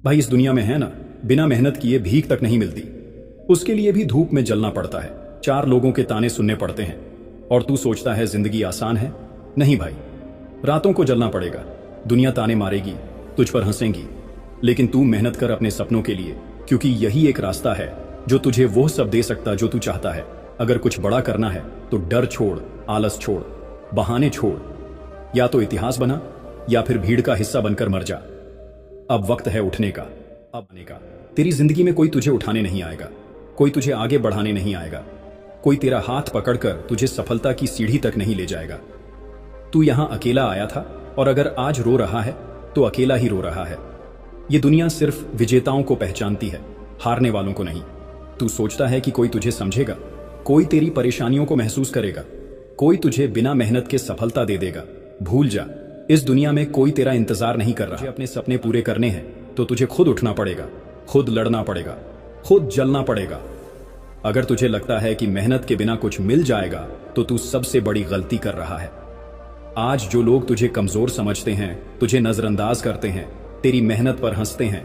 भाई इस दुनिया में है ना, बिना मेहनत किए भीख तक नहीं मिलती। उसके लिए भी धूप में जलना पड़ता है, 4 लोगों के ताने सुनने पड़ते हैं। और तू सोचता है जिंदगी आसान है? नहीं भाई, रातों को जलना पड़ेगा। दुनिया ताने मारेगी, तुझ पर हंसेंगी, लेकिन तू मेहनत कर अपने सपनों के लिए, क्योंकि यही एक रास्ता है जो तुझे वो सब दे सकता जो तू चाहता है। अगर कुछ बड़ा करना है तो डर छोड़, आलस छोड़, बहाने छोड़। या तो इतिहास बना या फिर भीड़ का हिस्सा बनकर मर जा। अब वक्त है उठने का, अब आने का। तेरी जिंदगी में कोई तुझे उठाने नहीं आएगा, कोई तुझे आगे बढ़ाने नहीं आएगा, कोई तेरा हाथ पकड़कर तुझे सफलता की सीढ़ी तक नहीं ले जाएगा। तू यहां अकेला आया था, और अगर आज रो रहा है तो अकेला ही रो रहा है। ये दुनिया सिर्फ विजेताओं को पहचानती है, हारने वालों को नहीं। तू सोचता है कि कोई तुझे समझेगा, कोई तेरी परेशानियों को महसूस करेगा, कोई तुझे बिना मेहनत के सफलता दे देगा। भूल जा, इस दुनिया में कोई तेरा इंतजार नहीं कर रहा। तुझे अपने सपने पूरे करने हैं तो तुझे खुद उठना पड़ेगा, खुद लड़ना पड़ेगा, खुद जलना पड़ेगा। अगर तुझे लगता है कि मेहनत के बिना कुछ मिल जाएगा तो तू सबसे बड़ी गलती कर रहा है। आज जो लोग तुझे कमजोर समझते हैं, तुझे नजरअंदाज करते हैं, तेरी मेहनत पर हंसते हैं,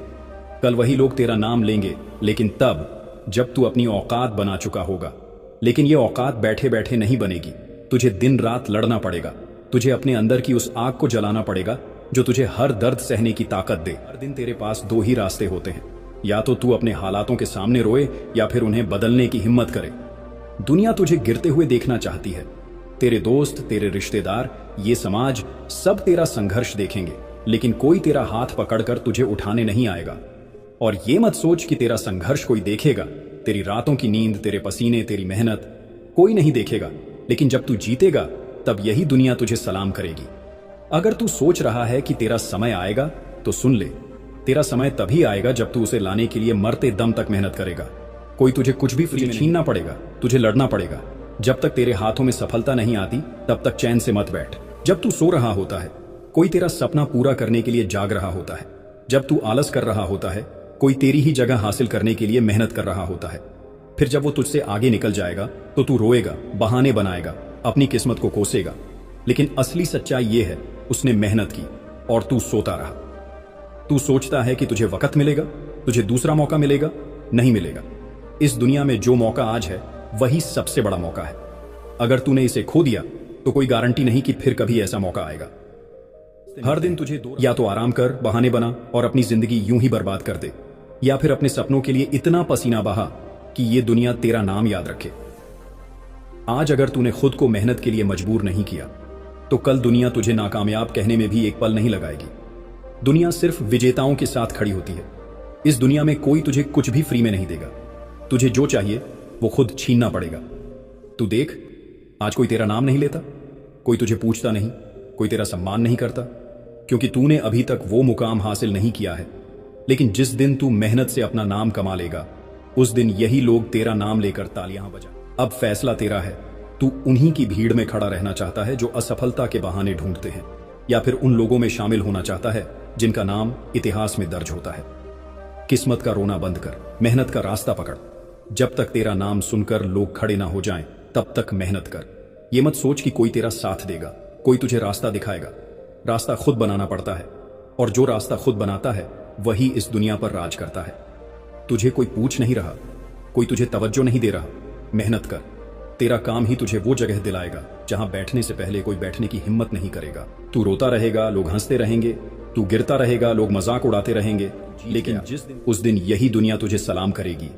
कल वही लोग तेरा नाम लेंगे, लेकिन तब जब तू अपनी औकात बना चुका होगा। लेकिन ये औकात बैठे बैठे नहीं बनेगी, तुझे दिन रात लड़ना पड़ेगा। तुझे अपने अंदर की उस आग को जलाना पड़ेगा जो तुझे हर दर्द सहने की ताकत दे। हर दिन तेरे पास 2 ही रास्ते होते हैं, या तो तू अपने हालातों के सामने रोए या फिर उन्हें बदलने की हिम्मत करे। दुनिया तुझे गिरते हुए देखना चाहती है। तेरे दोस्त, तेरे रिश्तेदार, ये समाज सब तेरा संघर्ष देखेंगे, लेकिन कोई तेरा हाथ पकड़कर तुझे उठाने नहीं आएगा। और ये मत सोच कि तेरा संघर्ष कोई देखेगा। तेरी रातों की नींद, तेरे पसीने, तेरी मेहनत कोई नहीं देखेगा। लेकिन जब तू जीतेगा तब यही दुनिया तुझे सलाम करेगी। अगर तू सोच रहा है कि तेरा समय आएगा तो सुन ले, तेरा समय तभी आएगा जब तू उसे लाने के लिए मरते दम तक मेहनत करेगा। कोई तुझे कुछ भी फ्री में छीनना पड़ेगा, तुझे लड़ना पड़ेगा। जब तक तेरे हाथों में सफलता नहीं आती तब तक चैन से मत बैठ। जब तू सो रहा होता है कोई तेरा सपना पूरा करने के लिए जाग रहा होता है। जब तू आलस कर रहा होता है कोई तेरी ही जगह हासिल करने के लिए मेहनत कर रहा होता है। फिर जब वो तुझसे आगे निकल जाएगा तो तू रोएगा, बहाने बनाएगा, अपनी किस्मत को कोसेगा। लेकिन असली सच्चाई ये है, उसने मेहनत की और तू सोता रहा। तू सोचता है कि तुझे वक्त मिलेगा, तुझे दूसरा मौका मिलेगा। नहीं मिलेगा। इस दुनिया में जो मौका आज है वही सबसे बड़ा मौका है। अगर तूने इसे खो दिया तो कोई गारंटी नहीं कि फिर कभी ऐसा मौका आएगा। हर दिन तुझे या तो आराम कर, बहाने बना और अपनी जिंदगी यूं ही बर्बाद कर दे, या फिर अपने सपनों के लिए इतना पसीना बहा कि ये दुनिया तेरा नाम याद रखे। आज अगर तूने खुद को मेहनत के लिए मजबूर नहीं किया तो कल दुनिया तुझे नाकामयाब कहने में भी एक पल नहीं लगाएगी। दुनिया सिर्फ विजेताओं के साथ खड़ी होती है। इस दुनिया में कोई तुझे कुछ भी फ्री में नहीं देगा। तुझे जो चाहिए वो खुद छीनना पड़ेगा। तू देख, आज कोई तेरा नाम नहीं लेता, कोई तुझे पूछता नहीं, कोई तेरा सम्मान नहीं करता, क्योंकि तूने अभी तक वो मुकाम हासिल नहीं किया है। लेकिन जिस दिन तू मेहनत से अपना नाम कमा लेगा उस दिन यही लोग तेरा नाम लेकर तालियां बजा। अब फैसला तेरा है। तू उन्हीं की भीड़ में खड़ा रहना चाहता है जो असफलता के बहाने ढूंढते हैं, या फिर उन लोगों में शामिल होना चाहता है जिनका नाम इतिहास में दर्ज होता है। किस्मत का रोना बंद कर, मेहनत का रास्ता पकड़। जब तक तेरा नाम सुनकर लोग खड़े ना हो जाएं, तब तक मेहनत कर। ये मत सोच कि कोई तेरा साथ देगा, कोई तुझे रास्ता दिखाएगा। रास्ता खुद बनाना पड़ता है, और जो रास्ता खुद बनाता है वही इस दुनिया पर राज करता है। तुझे कोई पूछ नहीं रहा, कोई तुझे तवज्जो नहीं दे रहा। मेहनत कर, तेरा काम ही तुझे वो जगह दिलाएगा जहां बैठने से पहले कोई बैठने की हिम्मत नहीं करेगा। तू रोता रहेगा, लोग हंसते रहेंगे, तू गिरता रहेगा, लोग मजाक उड़ाते रहेंगे, लेकिन उस दिन यही दुनिया तुझे सलाम करेगी।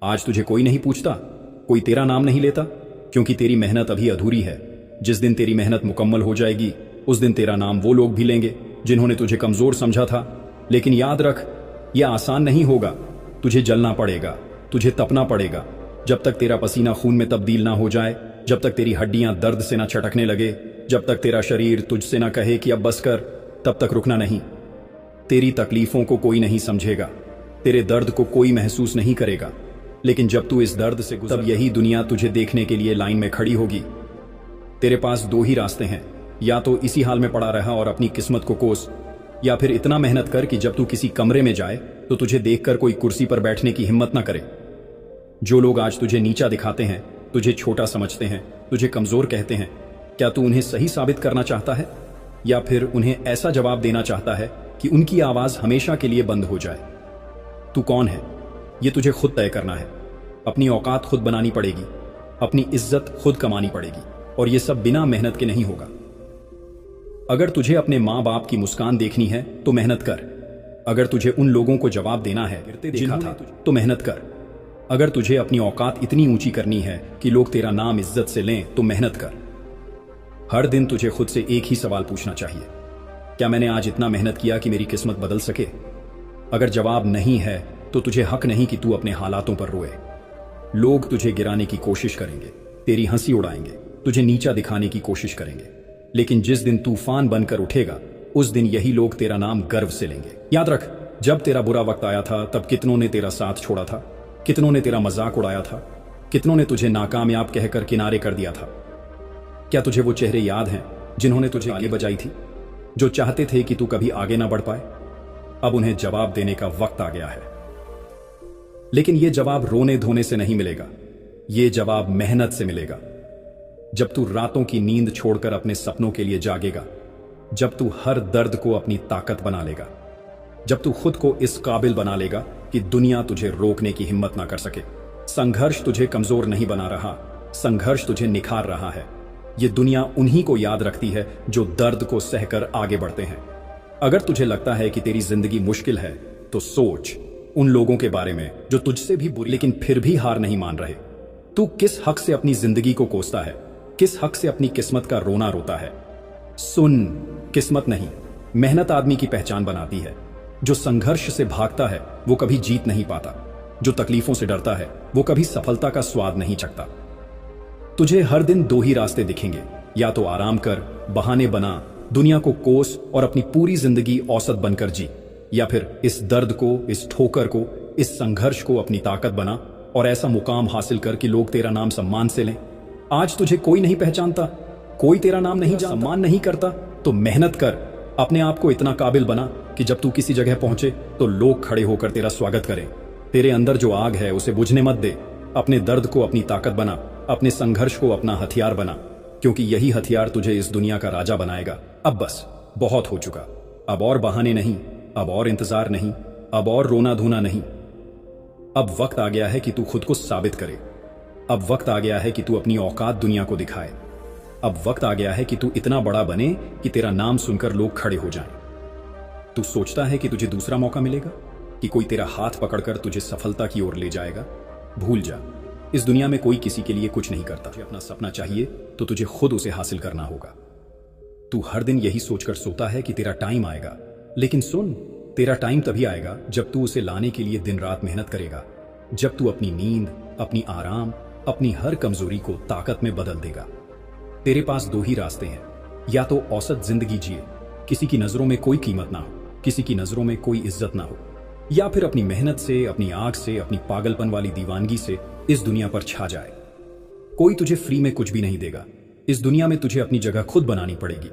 आज तुझे कोई नहीं पूछता, कोई तेरा नाम नहीं लेता, क्योंकि तेरी मेहनत अभी अधूरी है। जिस दिन तेरी मेहनत मुकम्मल हो जाएगी उस दिन तेरा नाम वो लोग भी लेंगे जिन्होंने तुझे कमजोर समझा था। लेकिन याद रख, यह आसान नहीं होगा। तुझे जलना पड़ेगा, तुझे तपना पड़ेगा। जब तक तेरा पसीना खून में तब्दील ना हो जाए, जब तक तेरी हड्डियां दर्द से ना छटकने लगे, जब तक तेरा शरीर तुझसे ना कहे कि अब बस कर, तब तक रुकना नहीं। तेरी तकलीफों को कोई नहीं समझेगा, तेरे दर्द को कोई महसूस नहीं करेगा। लेकिन जब तू इस दर्द से गुजर, तब यही दुनिया तुझे देखने के लिए लाइन में खड़ी होगी। तेरे पास 2 ही रास्ते हैं, या तो इसी हाल में पड़ा रहा और अपनी किस्मत को कोस, या फिर इतना मेहनत कर कि जब तू किसी कमरे में जाए तो तुझे देखकर कोई कुर्सी पर बैठने की हिम्मत ना करे। जो लोग आज तुझे नीचा दिखाते हैं, तुझे छोटा समझते हैं, तुझे कमजोर कहते हैं, क्या तू उन्हें सही साबित करना चाहता है, या फिर उन्हें ऐसा जवाब देना चाहता है कि उनकी आवाज हमेशा के लिए बंद हो जाए? तू कौन है ये तुझे खुद तय करना है। अपनी औकात खुद बनानी पड़ेगी, अपनी इज्जत खुद कमानी पड़ेगी, और ये सब बिना मेहनत के नहीं होगा। अगर तुझे अपने माँ बाप की मुस्कान देखनी है तो मेहनत कर। अगर तुझे उन लोगों को जवाब देना है जिन्होंने था तो मेहनत कर। अगर तुझे अपनी औकात इतनी ऊंची करनी है कि लोग तेरा नाम इज्जत से लें तो मेहनत कर। हर दिन तुझे खुद से एक ही सवाल पूछना चाहिए, क्या मैंने आज इतना मेहनत किया कि मेरी किस्मत बदल सके? अगर जवाब नहीं है तो तुझे हक नहीं कि तू अपने हालातों पर रोए। लोग तुझे गिराने की कोशिश करेंगे, तेरी हंसी उड़ाएंगे, तुझे नीचा दिखाने की कोशिश करेंगे, लेकिन जिस दिन तूफान बनकर उठेगा उस दिन यही लोग तेरा नाम गर्व से लेंगे। याद रख, जब तेरा बुरा वक्त आया था तब कितनों ने तेरा साथ छोड़ा था, कितनों ने तेरा मजाक उड़ाया था, कितनों ने तुझे नाकामयाब कहकर किनारे कर दिया था। क्या तुझे वो चेहरे याद हैं जिन्होंने तुझे आगे बजाई थी, जो चाहते थे कि तू कभी आगे ना बढ़ पाए? अब उन्हें जवाब देने का वक्त आ गया है, लेकिन यह जवाब रोने धोने से नहीं मिलेगा, यह जवाब मेहनत से मिलेगा। जब तू रातों की नींद छोड़कर अपने सपनों के लिए जागेगा, जब तू हर दर्द को अपनी ताकत बना लेगा, जब तू खुद को इस काबिल बना लेगा कि दुनिया तुझे रोकने की हिम्मत ना कर सके। संघर्ष तुझे कमजोर नहीं बना रहा, संघर्ष तुझे निखार रहा है। यह दुनिया उन्हीं को याद रखती है जो दर्द को सहकर आगे बढ़ते हैं। अगर तुझे लगता है कि तेरी जिंदगी मुश्किल है तो सोच उन लोगों के बारे में जो तुझसे भी बुरी लेकिन फिर भी हार नहीं मान रहे। तू किस हक से अपनी जिंदगी को कोसता है, किस हक से अपनी किस्मत का रोना रोता है? सुन, किस्मत नहीं, मेहनत आदमी की पहचान बनाती है। जो संघर्ष से भागता है वो कभी जीत नहीं पाता, जो तकलीफों से डरता है वो कभी सफलता का स्वाद नहीं चखता। तुझे हर दिन दो ही रास्ते दिखेंगे, या तो आराम कर, बहाने बना, दुनिया को कोस और अपनी पूरी जिंदगी औसत बनकर जी, या फिर इस दर्द को, इस ठोकर को, इस संघर्ष को अपनी ताकत बना और ऐसा मुकाम हासिल कर कि लोग तेरा नाम सम्मान से लें। आज तुझे कोई नहीं पहचानता, कोई तेरा नाम नहीं जानता, सम्मान नहीं करता, तो मेहनत कर, अपने आप को इतना काबिल बना कि जब तू किसी जगह पहुंचे तो लोग खड़े होकर तेरा स्वागत करें। तेरे अंदर जो आग है उसे बुझने मत दे, अपने दर्द को अपनी ताकत बना, अपने संघर्ष को अपना हथियार बना, क्योंकि यही हथियार तुझे इस दुनिया का राजा बनाएगा। अब बस बहुत हो चुका, अब और बहाने नहीं, अब और इंतजार नहीं, अब और रोना धोना नहीं। अब वक्त आ गया है कि तू खुद को साबित करे। अब वक्त आ गया है कि तू अपनी औकात दुनिया को दिखाए। अब वक्त आ गया है कि तू इतना बड़ा बने कि तेरा नाम सुनकर लोग खड़े हो जाएं। तू सोचता है कि तुझे दूसरा मौका मिलेगा, कि कोई तेरा हाथ पकड़कर तुझे सफलता की ओर ले जाएगा? भूल जा, इस दुनिया में कोई किसी के लिए कुछ नहीं करता। तुझे अपना सपना चाहिए तो तुझे खुद उसे हासिल करना होगा। तू हर दिन यही सोचकर सोता है कि तेरा टाइम आएगा, लेकिन सुन, तेरा टाइम तभी आएगा जब तू उसे लाने के लिए दिन रात मेहनत करेगा, जब तू अपनी नींद, अपनी आराम, अपनी हर कमजोरी को ताकत में बदल देगा। तेरे पास दो ही रास्ते हैं, या तो औसत जिंदगी जिए, किसी की नजरों में कोई कीमत ना हो, किसी की नजरों में कोई इज्जत ना हो, या फिर अपनी मेहनत से, अपनी आग से, अपनी पागलपन वाली दीवानगी से इस दुनिया पर छा जाए। कोई तुझे फ्री में कुछ भी नहीं देगा, इस दुनिया में तुझे अपनी जगह खुद बनानी पड़ेगी।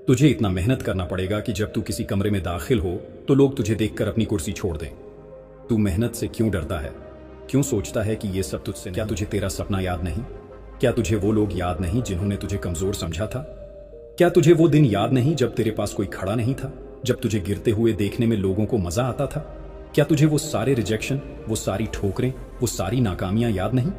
तुझे इतना मेहनत करना पड़ेगा कि जब तू किसी कमरे में दाखिल हो तो लोग तुझे देखकर अपनी कुर्सी छोड़ दें। तू मेहनत से क्यों डरता है? क्यों सोचता है कि ये सब तुझसे? क्या तुझे तेरा सपना याद नहीं? क्या तुझे वो लोग याद नहीं जिन्होंने तुझे कमजोर समझा था? क्या तुझे वो दिन याद नहीं जब तेरे पास कोई खड़ा नहीं था, जब तुझे गिरते हुए देखने में लोगों को मजा आता था? क्या तुझे वो सारे रिजेक्शन, वो सारी ठोकरें, वो सारी नाकामियां याद नहीं?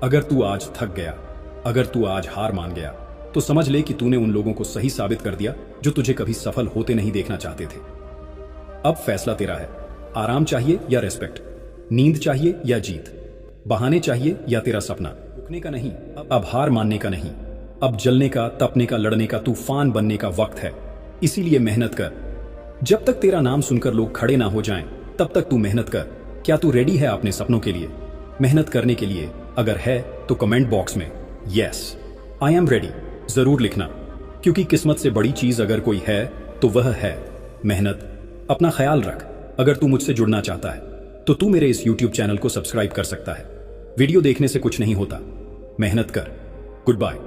अगर तू आज थक गया, अगर तू आज हार मान गया, तो समझ ले कि तूने उन लोगों को सही साबित कर दिया जो तुझे कभी सफल होते नहीं देखना चाहते थे। अब फैसला तेरा है, आराम चाहिए या रेस्पेक्ट, नींद चाहिए या जीत, बहाने चाहिए या तेरा सपना। रुकने का नहीं, अब हार मानने का नहीं, अब जलने का, तपने का, लड़ने का, तूफान बनने का वक्त है। इसीलिए मेहनत कर। जब तक तेरा नाम सुनकर लोग खड़े ना हो जाएं, तब तक तू मेहनत कर। क्या तू रेडी है अपने सपनों के लिए, मेहनत करने के लिए? अगर है तो कमेंट बॉक्स में यस आई एम रेडी जरूर लिखना, क्योंकि किस्मत से बड़ी चीज अगर कोई है तो वह है मेहनत। अपना ख्याल रख। अगर तू मुझसे जुड़ना चाहता है तो तू मेरे इस YouTube चैनल को सब्सक्राइब कर सकता है। वीडियो देखने से कुछ नहीं होता, मेहनत कर। Good bye.